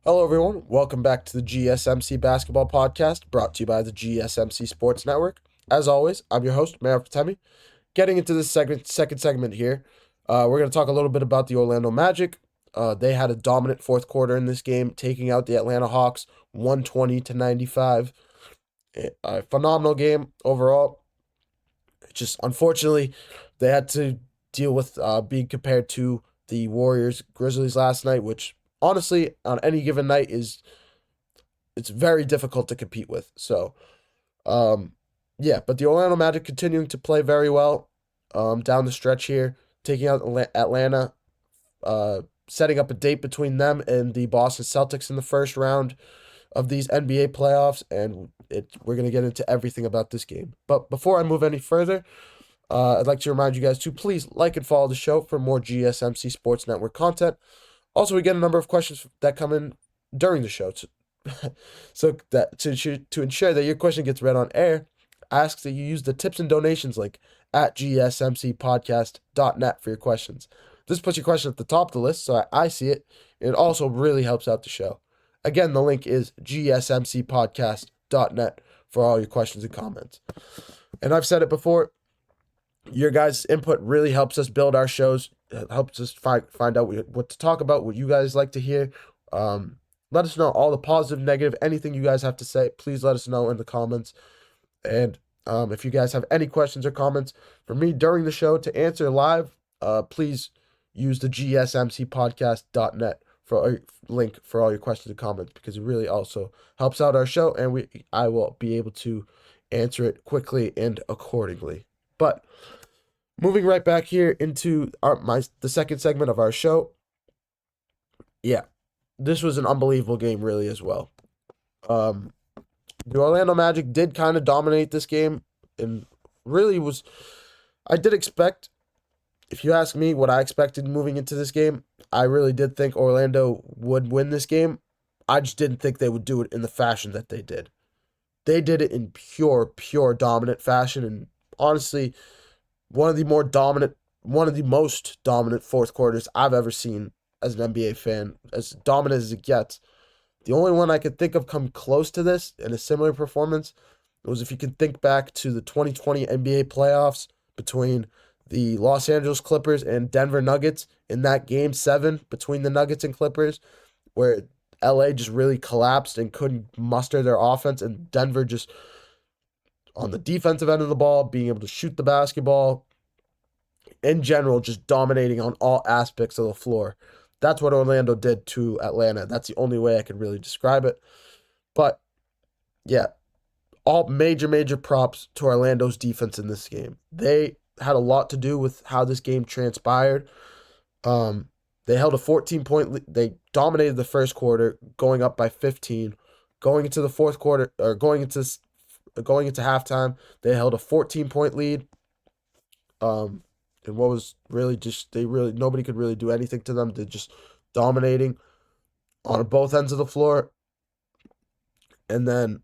Hello, everyone. Welcome back to the GSMC Basketball Podcast, brought to you by the GSMC Sports Network. As always, I'm your host, Mayor Fatemi. Getting into this second segment here, we're going to talk a little bit about the Orlando Magic. They had a dominant fourth quarter in this game, taking out the Atlanta Hawks 120-95. A phenomenal game overall. Just unfortunately, they had to deal with being compared to the Warriors Grizzlies last night, which honestly on any given night it's very difficult to compete with. So um, yeah, but the Orlando Magic continuing to play very well down the stretch here, taking out Atlanta, setting up a date between them and the Boston Celtics in the first round of these NBA playoffs, and we're gonna get into everything about this game. But before I move any further, I'd like to remind you guys to please like and follow the show for more GSMC Sports Network content. Also, we get a number of questions that come in during the show. So that to ensure that your question gets read on air, I ask that you use the tips and donations link at gsmcpodcast.net for your questions. This puts your question at the top of the list, so I see it. It also really helps out the show. Again, the link is gsmcpodcast.net for all your questions and comments. And I've said it before, your guys' input really helps us build our shows. It helps us find out what to talk about, what you guys like to hear. Let us know all the positive, negative, anything you guys have to say. Please let us know in the comments. And if you guys have any questions or comments for me during the show to answer live, please use the gsmcpodcast.net for a link for all your questions and comments, because it really also helps out our show, and I will be able to answer it quickly and accordingly. But moving right back here into the second segment of our show. Yeah, this was an unbelievable game, really, as well. Um, the Orlando Magic did kind of dominate this game, and really was. I did expect, if you ask me what I expected moving into this game, I really did think Orlando would win this game. I just didn't think they would do it in the fashion that they did. They did it in pure dominant fashion, and honestly, one of the most dominant fourth quarters I've ever seen as an NBA fan, as dominant as it gets. The only one I could think of come close to this in a similar performance was, if you can think back to the 2020 NBA playoffs between the Los Angeles Clippers and Denver Nuggets, in that game 7 between the Nuggets and Clippers, where LA just really collapsed and couldn't muster their offense, and Denver just, on the defensive end of the ball, being able to shoot the basketball, in general, just dominating on all aspects of the floor. That's what Orlando did to Atlanta. That's the only way I could really describe it. But yeah, all major props to Orlando's defense in this game. They had a lot to do with how this game transpired. They held a 14-point lead. They dominated the first quarter, going up by 15. Going into the fourth quarter, or going into halftime, they held a 14-point lead. And what was really just, nobody could really do anything to them. They're just dominating on both ends of the floor. And then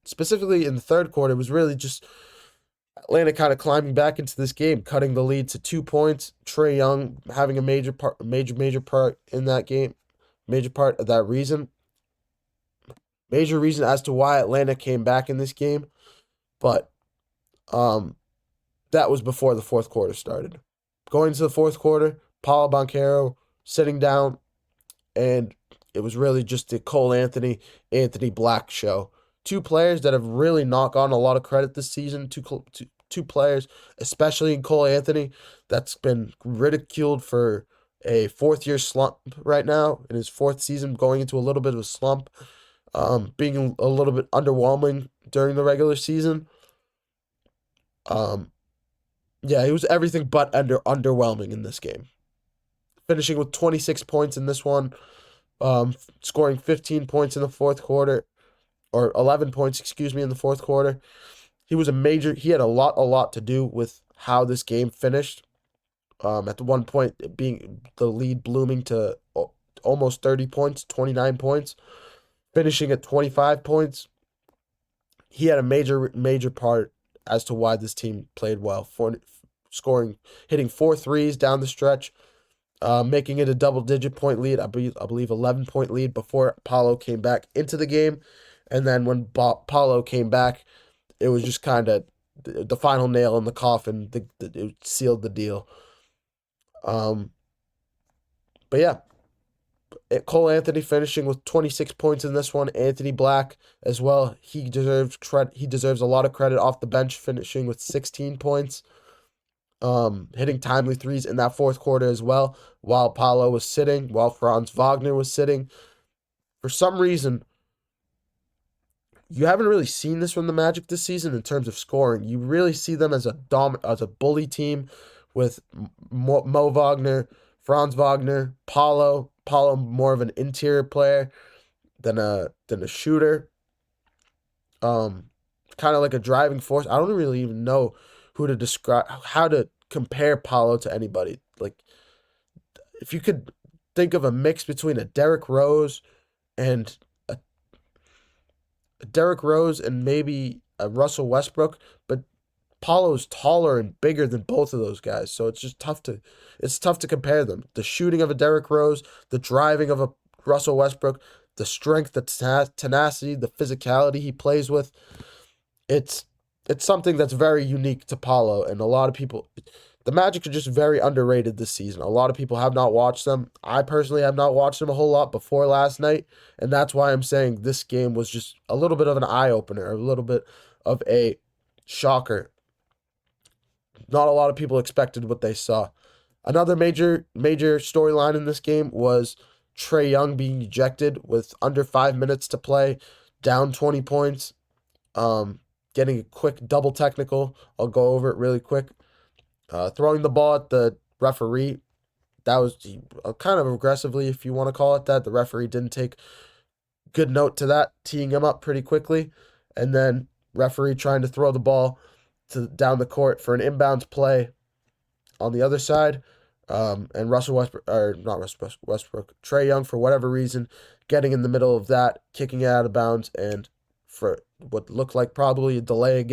specifically in the third quarter, it was really just Atlanta kind of climbing back into this game, cutting the lead to 2 points. Trae Young having a major part in that game, major part of that reason. Major reason as to why Atlanta came back in this game. But that was before the fourth quarter started. Going into the fourth quarter, Paolo Banchero sitting down, and it was really just the Cole Anthony Black show. Two players that have really not gotten a lot of credit this season. Two players, especially in Cole Anthony, that's been ridiculed for a fourth-year slump right now, in his fourth season, going into a little bit of a slump, being a little bit underwhelming during the regular season. Yeah, he was everything but underwhelming in this game. Finishing with 26 points in this one, scoring 15 points in the fourth quarter, or 11 points, excuse me, in the fourth quarter. He had a lot to do with how this game finished. At the one point, being the lead blooming to almost 30 points, 29 points, finishing at 25 points. He had a major part as to why this team played well, hitting 4 threes down the stretch, making it a double-digit point lead. I believe 11-point lead before Paolo came back into the game. And then when Paolo came back, it was just kind of the final nail in the coffin. It sealed the deal. But yeah, Cole Anthony finishing with 26 points in this one. Anthony Black as well. He deserves credit. He deserves a lot of credit off the bench, finishing with 16 points. Hitting timely threes in that fourth quarter as well, while Paolo was sitting, while Franz Wagner was sitting. For some reason, you haven't really seen this from the Magic this season in terms of scoring. You really see them as a bully team with Mo Wagner, Franz Wagner, Paolo more of an interior player than a shooter. Kind of like a driving force. I don't really even know how to compare Paolo to anybody. Like, if you could think of a mix between a Derrick Rose and maybe a Russell Westbrook, but Paolo's taller and bigger than both of those guys, so it's just tough to compare them. The shooting of a Derrick Rose, the driving of a Russell Westbrook, the strength, the tenacity, the physicality he plays with. It's something that's very unique to Paolo, and a lot of people, the Magic are just very underrated this season. A lot of people have not watched them. I personally have not watched them a whole lot before last night, and that's why I'm saying this game was just a little bit of an eye-opener, a little bit of a shocker. Not a lot of people expected what they saw. Another major storyline in this game was Trae Young being ejected with under 5 minutes to play, down 20 points, getting a quick double technical. I'll go over it really quick. Throwing the ball at the referee. That was kind of aggressively, if you want to call it that. The referee didn't take good note to that, teeing him up pretty quickly. And then referee trying to throw the ball down the court for an inbounds play on the other side. And Trae Young, for whatever reason, getting in the middle of that, kicking it out of bounds, and for what looked like probably a delay of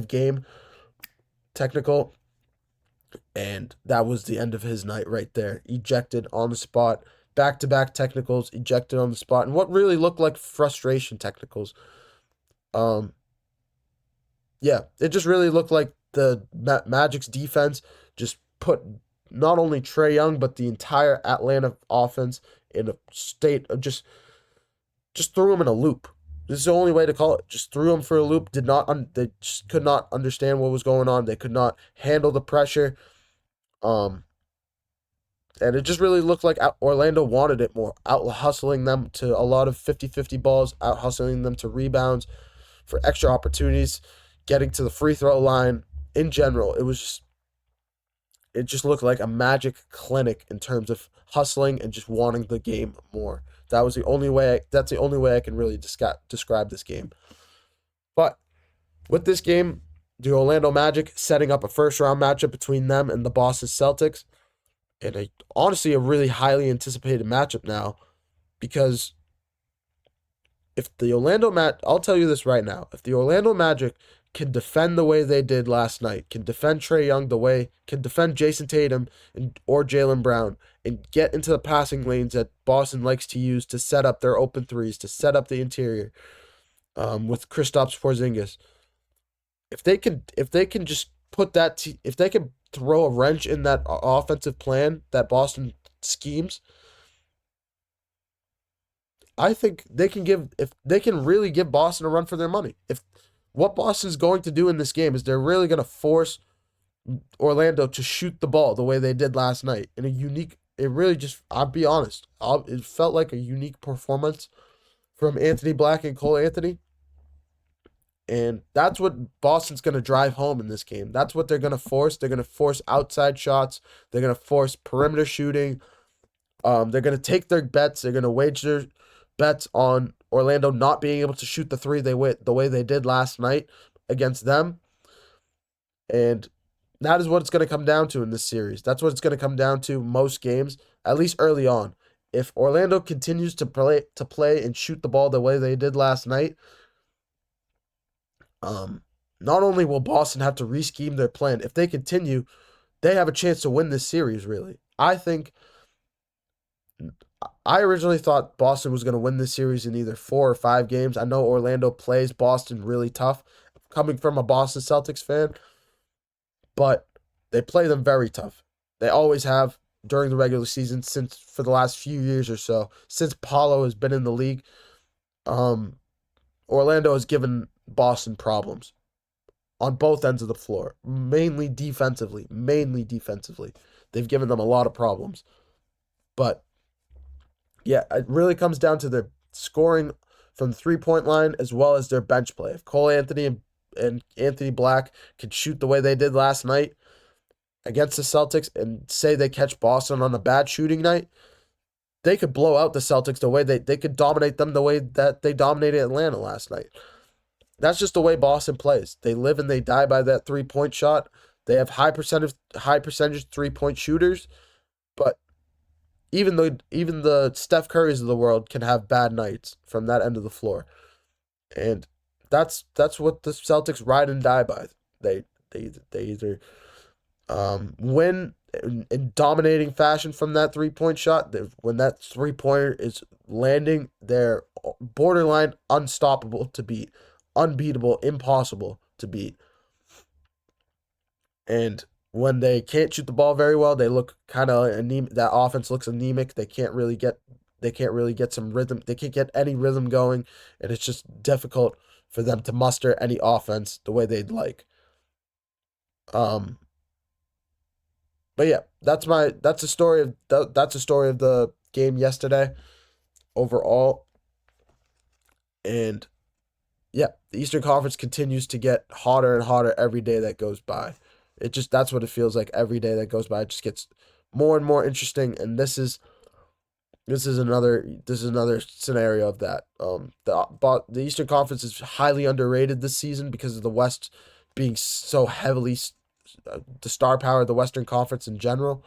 game technical. And that was the end of his night right there. Ejected on the spot. Back-to-back technicals, ejected on the spot. And what really looked like frustration technicals. Yeah, it just really looked like the Magic's defense just put not only Trae Young, but the entire Atlanta offense in a state of just threw him in a loop. This is the only way to call it. Just threw him for a loop. They just could not understand what was going on. They could not handle the pressure. And it just really looked like Orlando wanted it more, out-hustling them to a lot of 50-50 balls, out-hustling them to rebounds for extra opportunities, getting to the free throw line. In general, it just looked like a Magic clinic in terms of hustling and just wanting the game more. That's the only way I can really describe this game. But with this game, the Orlando Magic setting up a first-round matchup between them and the Boston Celtics, and honestly a really highly anticipated matchup now, because I'll tell you this right now, if the Orlando Magic can defend the way they did last night, can defend Trae Young can defend Jason Tatum or Jaylen Brown, and get into the passing lanes that Boston likes to use to set up their open threes, to set up the interior, with Kristaps Porzingis. If they can just put that, if they can throw a wrench in that offensive plan that Boston schemes, I think if they can really give Boston a run for their money. If what Boston's going to do in this game is they're really going to force Orlando to shoot the ball the way they did last night in I'll be honest, it felt like a unique performance from Anthony Black and Cole Anthony. And that's what Boston's going to drive home in this game. That's what they're going to force. They're going to force outside shots. They're going to force perimeter shooting. They're going to take their bets. They're going to wager bets on Orlando not being able to shoot the three the way they did last night against them. And that is what it's going to come down to in this series. That's what it's going to come down to most games, at least early on. If Orlando continues to play and shoot the ball the way they did last night, not only will Boston have to re-scheme their plan, if they continue, they have a chance to win this series, really. I think I originally thought Boston was going to win this series in either 4 or 5 games. I know Orlando plays Boston really tough, coming from a Boston Celtics fan, but they play them very tough. They always have during the regular season since for the last few years or so, since Paolo has been in the league. Um, Orlando has given Boston problems on both ends of the floor, mainly defensively. Mainly defensively, they've given them a lot of problems. But yeah, it really comes down to their scoring from the 3 point line as well as their bench play. If Cole Anthony and Anthony Black can shoot the way they did last night against the Celtics and say they catch Boston on a bad shooting night, they could blow out the Celtics the way they could dominate them the way that they dominated Atlanta last night. That's just the way Boston plays. They live and they die by that 3 point shot. They have high percentage 3 point shooters, but even the Steph Currys of the world can have bad nights from that end of the floor. And that's what the Celtics ride and die by. They either win in dominating fashion from that 3 point shot. When that 3 pointer is landing, they're borderline unstoppable to beat, unbeatable, impossible to beat. And when they can't shoot the ball very well, they look kind of anemic. That offense looks anemic. They can't really get some rhythm. They can't get any rhythm going, and it's just difficult for them to muster any offense the way they'd like. Um, but yeah, that's the story of the game yesterday overall, and yeah, the Eastern Conference continues to get hotter and hotter every day that goes by. That's what it feels like every day that goes by. It just gets more and more interesting, and this is another scenario of that. The Eastern Conference is highly underrated this season because of the West being so heavily the star power of the Western Conference in general.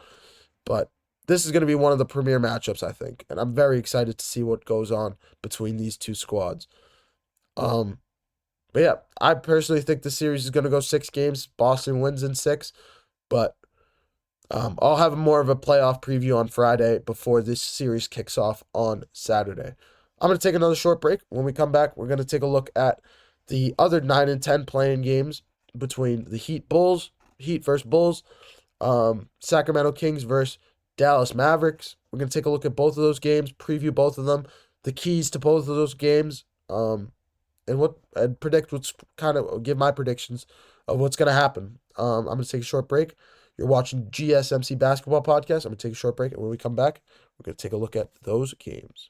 But this is going to be one of the premier matchups, I think, and I'm very excited to see what goes on between these two squads. Um, but yeah, I personally think the series is going to go 6 games. Boston wins in 6, but I'll have more of a playoff preview on Friday before this series kicks off on Saturday. I'm going to take another short break. When we come back, we're going to take a look at the other 9 and 10 playing games between the Heat versus Bulls, Sacramento Kings versus Dallas Mavericks. We're going to take a look at both of those games, preview both of them, the keys to both of those games, and predict give my predictions of what's going to happen. I'm going to take a short break. You're watching GSMC Basketball Podcast. I'm going to take a short break, and when we come back, we're going to take a look at those games.